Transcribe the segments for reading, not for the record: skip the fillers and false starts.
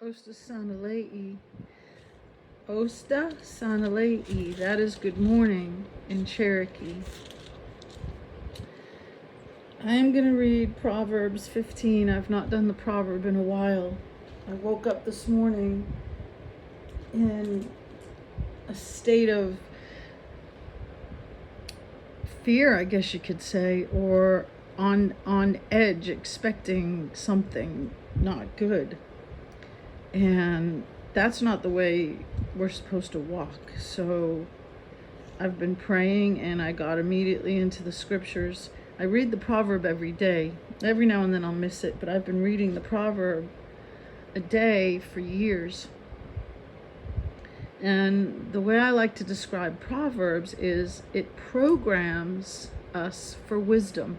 Osta Sanalei. Osta Sanalei. That is good morning in Cherokee. I am going to read Proverbs 15. I've not done the proverb in a while. I woke up this morning in a state of fear, I guess you could say, or on edge, expecting something not good. And that's not the way we're supposed to walk. So I've been praying and I got immediately into the scriptures. I read the proverb every day. Every now and then I'll miss it, but I've been reading the proverb a day for years. And the way I like to describe Proverbs is it programs us for wisdom.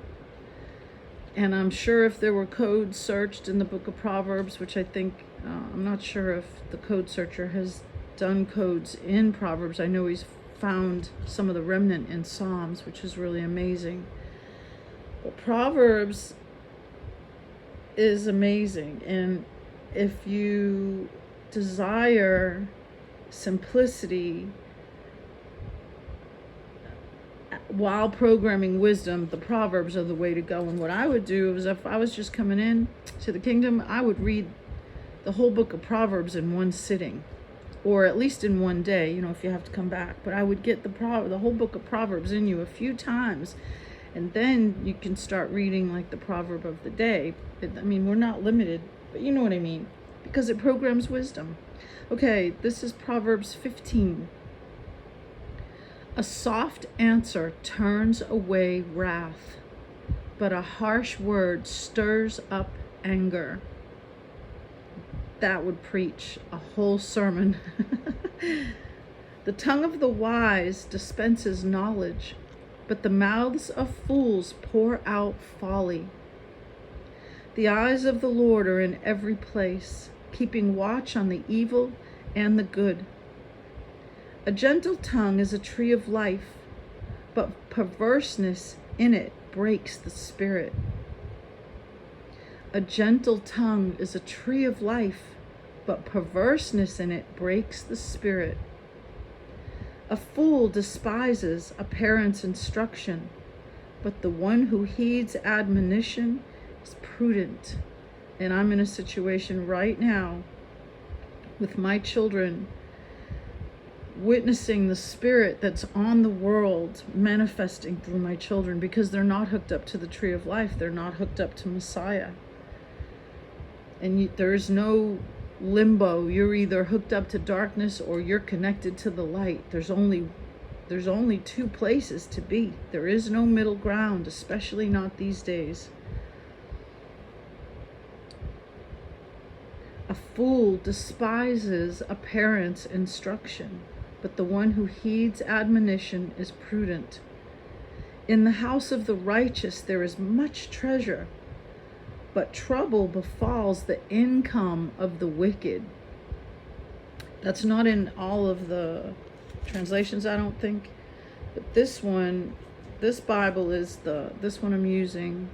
And I'm sure if there were codes searched in the book of Proverbs, which I think, I'm not sure if the code searcher has done codes in Proverbs. I know he's found some of the remnant in Psalms, which is really amazing. But Proverbs is amazing. And if you desire simplicity while programming wisdom, the Proverbs are the way to go. And what I would do is, if I was just coming in to the kingdom, I would read the whole book of Proverbs in one sitting, or at least in one day, if you have to come back. But I would get the whole book of Proverbs in you a few times, and then you can start reading like the proverb of the day. We're not limited, but you know what I mean, because it programs wisdom. Okay, this is Proverbs 15. A soft answer turns away wrath, but a harsh word stirs up anger. That would preach a whole sermon. The tongue of the wise dispenses knowledge, but the mouths of fools pour out folly. The eyes of the Lord are in every place, keeping watch on the evil and the good. A gentle tongue is a tree of life, but perverseness in it breaks the spirit. A gentle tongue is a tree of life, but perverseness in it breaks the spirit. A fool despises a parent's instruction, but the one who heeds admonition is prudent. And I'm in a situation right now with my children, witnessing the spirit that's on the world manifesting through my children, because they're not hooked up to the tree of life. They're not hooked up to Messiah. And there's no limbo. You're either hooked up to darkness or you're connected to the light. There's only two places to be. There is no middle ground, especially not these days. A fool despises a parent's instruction, but the one who heeds admonition is prudent. In the house of the righteous there is much treasure, but trouble befalls the income of the wicked. That's not in all of the translations, I don't think. But this Bible is this one I'm using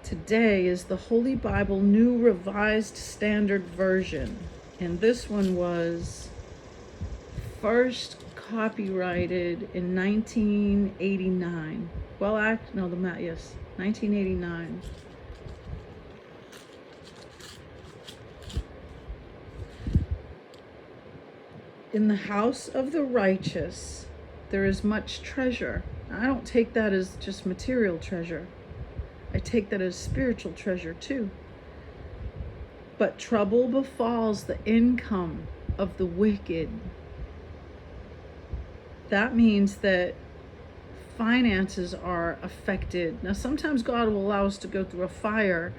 today is the Holy Bible New Revised Standard Version. And this one was first copyrighted in 1989. 1989. In the house of the righteous, there is much treasure. I don't take that as just material treasure. I take that as spiritual treasure too. But trouble befalls the income of the wicked. That means that finances are affected. Now, sometimes God will allow us to go through a fire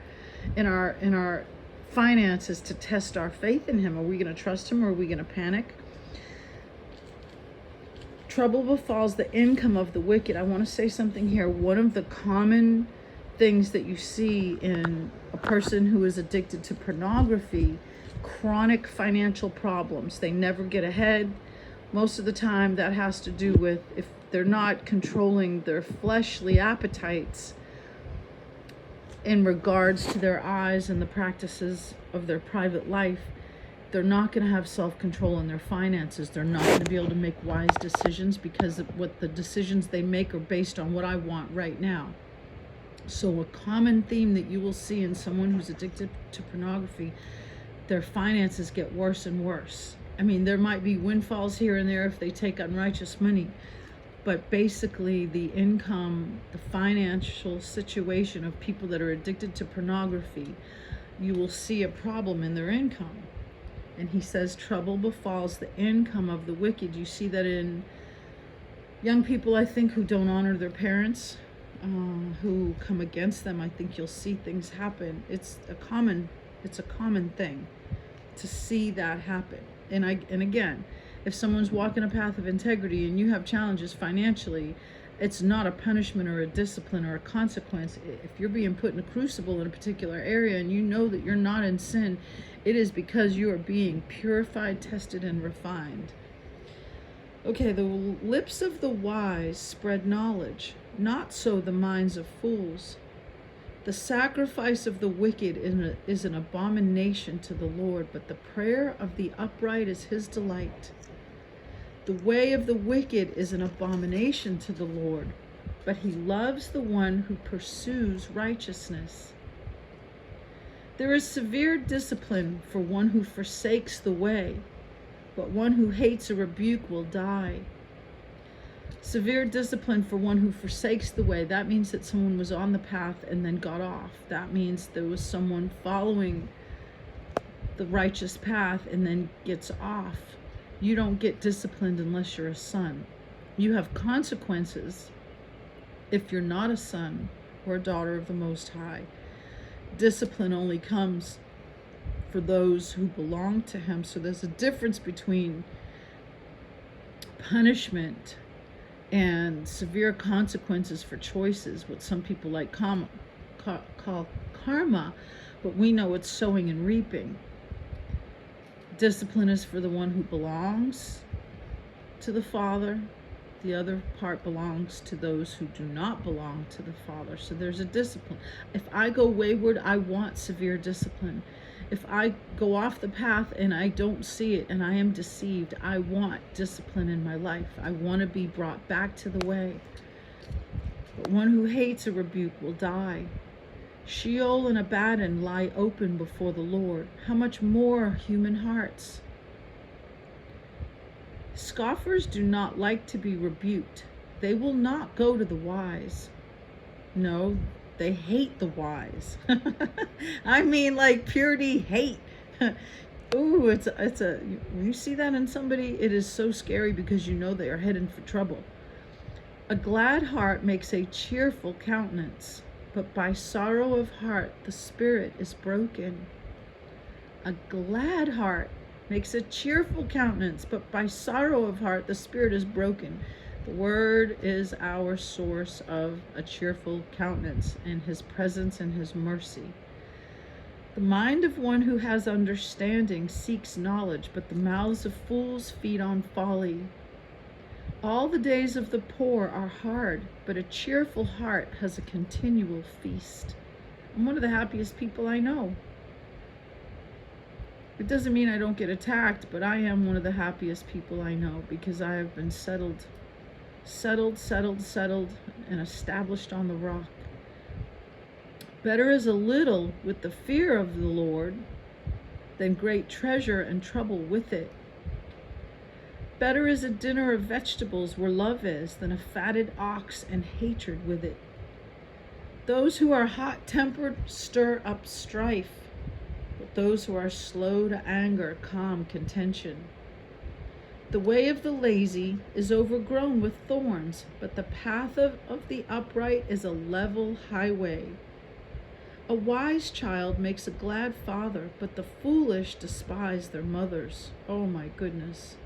in our finances to test our faith in Him. Are we going to trust Him, or are we going to panic? Trouble befalls the income of the wicked. I want to say something here. One of the common things that you see in a person who is addicted to pornography, chronic financial problems. They never get ahead. Most of the time that has to do with, if they're not controlling their fleshly appetites in regards to their eyes and the practices of their private life, They're not going to have self-control in their finances. They're not going to be able to make wise decisions because of what the decisions they make are based on what I want right now. So a common theme that you will see in someone who's addicted to pornography, their finances get worse and worse. I mean, there might be windfalls here and there if they take unrighteous money, but basically the income, the financial situation of people that are addicted to pornography, you will see a problem in their income. And he says trouble befalls the income of the wicked. You see that in young people, I think, who don't honor their parents, who come against them. I think you'll see things happen. It's a common thing to see that happen. And again, if someone's walking a path of integrity and you have challenges financially, it's not a punishment or a discipline or a consequence. If you're being put in a crucible in a particular area and you know that you're not in sin, it is because you are being purified, tested, and refined. Okay, the lips of the wise spread knowledge, not so the minds of fools. The sacrifice of the wicked is an abomination to the Lord, but the prayer of the upright is his delight. The way of the wicked is an abomination to the Lord, but he loves the one who pursues righteousness. There is severe discipline for one who forsakes the way, but one who hates a rebuke will die. Severe discipline for one who forsakes the way. That means that someone was on the path and then got off. That means there was someone following the righteous path and then gets off. You don't get disciplined unless you're a son. You have consequences if you're not a son or a daughter of the Most High. Discipline only comes for those who belong to him. So there's a difference between punishment and severe consequences for choices, what some people like call karma, but we know it's sowing and reaping. Discipline is for the one who belongs to the Father. The other part belongs to those who do not belong to the Father. So there's a discipline. If I go wayward, I want severe discipline. If I go off the path and I don't see it and I am deceived, I want discipline in my life. I want to be brought back to the way. But one who hates a rebuke will die. Sheol and Abaddon lie open before the Lord. How much more human hearts? Scoffers do not like to be rebuked. They will not go to the wise. No, they hate the wise. I mean, like purity hate. Ooh, it's a, when you see that in somebody, it is so scary because you know they are heading for trouble. A glad heart makes a cheerful countenance, but by sorrow of heart the spirit is broken. A glad heart makes a cheerful countenance, but by sorrow of heart the spirit is broken. The word is our source of a cheerful countenance and his presence and his mercy. The mind of one who has understanding seeks knowledge, but the mouths of fools feed on folly. All the days of the poor are hard, but a cheerful heart has a continual feast. I'm one of the happiest people I know. It doesn't mean I don't get attacked, but I am one of the happiest people I know because I have been settled, and established on the rock. Better is a little with the fear of the Lord than great treasure and trouble with it. Better is a dinner of vegetables where love is than a fatted ox and hatred with it. Those who are hot-tempered stir up strife, but those who are slow to anger calm contention. The way of the lazy is overgrown with thorns, but the path of the upright is a level highway. A wise child makes a glad father, but the foolish despise their mothers. Oh my goodness.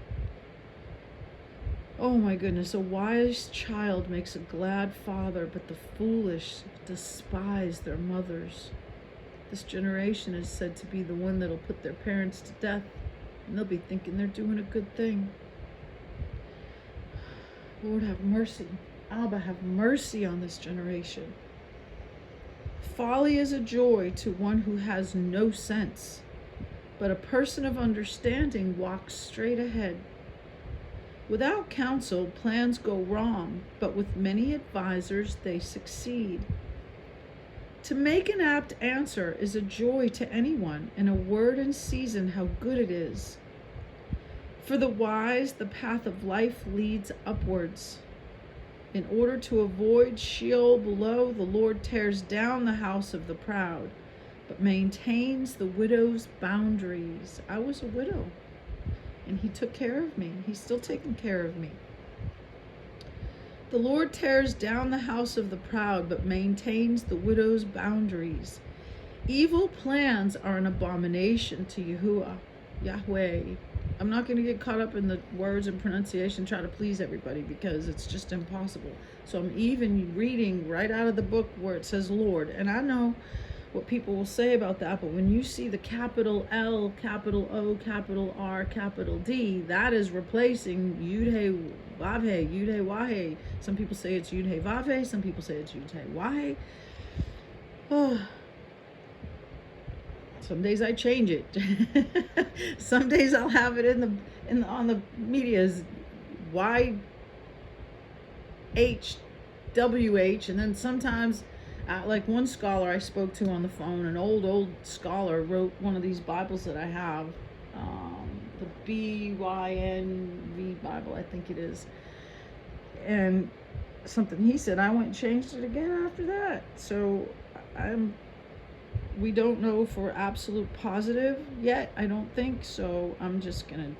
Oh my goodness, a wise child makes a glad father, but the foolish despise their mothers. This generation is said to be the one that'll put their parents to death, and they'll be thinking they're doing a good thing. Lord, have mercy. Abba, have mercy on this generation. Folly is a joy to one who has no sense, but a person of understanding walks straight ahead. Without counsel, plans go wrong, but with many advisors, they succeed. To make an apt answer is a joy to anyone, and a word in season how good it is. For the wise, the path of life leads upwards. In order to avoid Sheol below, the Lord tears down the house of the proud, but maintains the widow's boundaries. I was a widow, and he took care of me. He's still taking care of me. The Lord tears down the house of the proud, but maintains the widow's boundaries. Evil plans are an abomination to Yahweh. I'm not going to get caught up in the words and pronunciation, try to please everybody, because it's just impossible. So I'm even reading right out of the book where it says Lord. And I know what people will say about that, but when you see the capital L, capital O, capital R, capital D, that is replacing Yud-He Vav-He, Yud-He Wah-He. Some people say it's Yud-He Vav-He, some people say it's Yud-He Wah-He. Oh. Some days I change it. Some days I'll have it on the media's YHWH, and then sometimes, like one scholar I spoke to on the phone, an old scholar, wrote one of these Bibles that I have, the BYNV Bible, I think it is, and something he said, I went and changed it again after that. So we don't know for absolute positive yet, I don't think, so I'm just gonna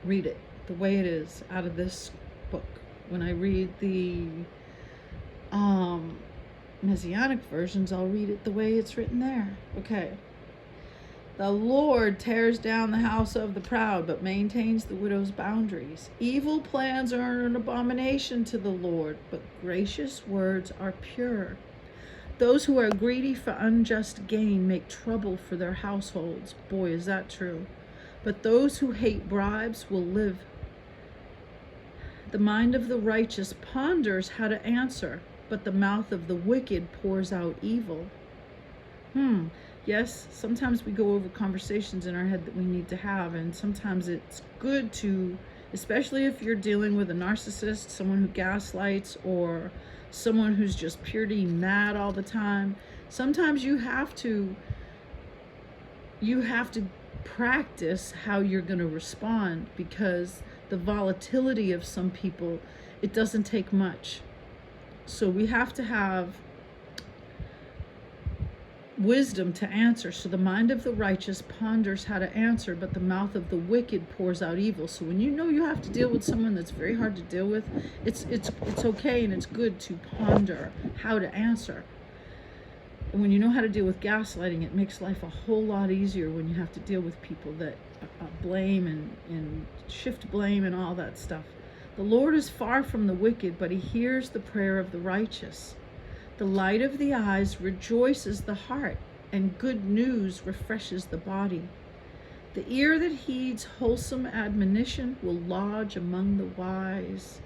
read it the way it is out of this book. When I read the Messianic versions, I'll read it the way it's written there. Okay. The Lord tears down the house of the proud, but maintains the widow's boundaries. Evil plans are an abomination to the Lord, but gracious words are pure. Those who are greedy for unjust gain make trouble for their households. Boy, is that true. But those who hate bribes will live. The mind of the righteous ponders how to answer, but the mouth of the wicked pours out evil. Yes, sometimes we go over conversations in our head that we need to have, and sometimes it's good to, especially if you're dealing with a narcissist, someone who gaslights, or someone who's just purely mad all the time. Sometimes you have to practice how you're going to respond, because the volatility of some people, it doesn't take much. So we have to have wisdom to answer. So the mind of the righteous ponders how to answer, but the mouth of the wicked pours out evil. So when you know you have to deal with someone that's very hard to deal with, it's okay and it's good to ponder how to answer. And when you know how to deal with gaslighting, it makes life a whole lot easier when you have to deal with people that blame and shift blame and all that stuff. The Lord is far from the wicked, but he hears the prayer of the righteous. The light of the eyes rejoices the heart, and good news refreshes the body. The ear that heeds wholesome admonition will lodge among the wise.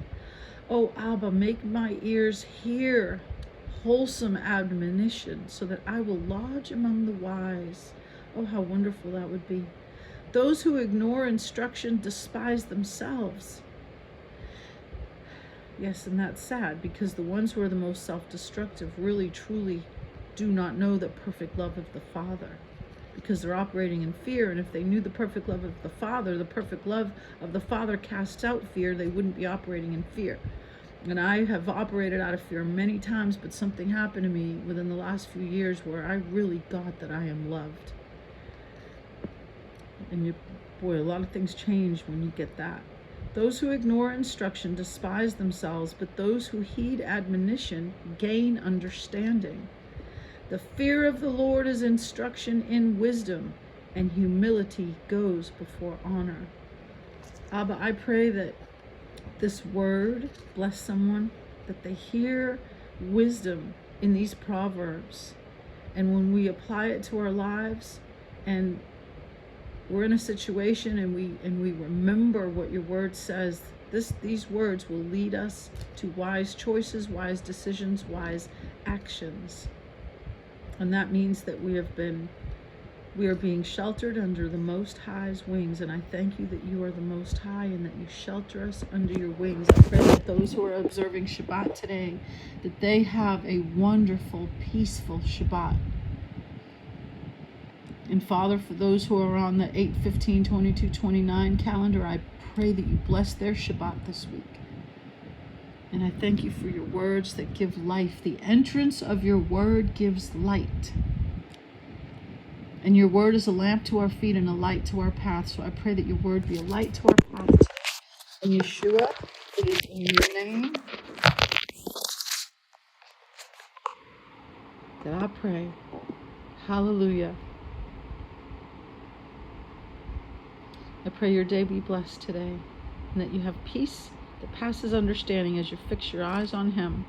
Oh, Abba, make my ears hear wholesome admonition, so that I will lodge among the wise. Oh, how wonderful that would be. Those who ignore instruction despise themselves. Yes, and that's sad, because the ones who are the most self-destructive really, truly do not know the perfect love of the Father, because they're operating in fear. And if they knew the perfect love of the perfect love of the Father casts out fear, they wouldn't be operating in fear. And I have operated out of fear many times, but something happened to me within the last few years where I really got that I am loved. And boy, a lot of things change when you get that. Those who ignore instruction despise themselves, but those who heed admonition gain understanding. The fear of the Lord is instruction in wisdom, and humility goes before honor. Abba, I pray that this word bless someone, that they hear wisdom in these proverbs, and when we apply it to our lives, and we're in a situation and we remember what your word says, these words will lead us to wise choices, wise decisions, wise actions. And that means that we have been We are being sheltered under the Most High's wings, and I thank you that you are the Most High and that you shelter us under your wings. I pray that those who are observing Shabbat today, that they have a wonderful, peaceful Shabbat. And Father, for those who are on the 8/15/22/29 calendar, I pray that you bless their Shabbat this week. And I thank you for your words that give life. The entrance of your word gives light. And your word is a lamp to our feet and a light to our path. So I pray that your word be a light to our path today. In Yeshua, it is in your name that I pray. Hallelujah. I pray your day be blessed today and that you have peace that passes understanding as you fix your eyes on him.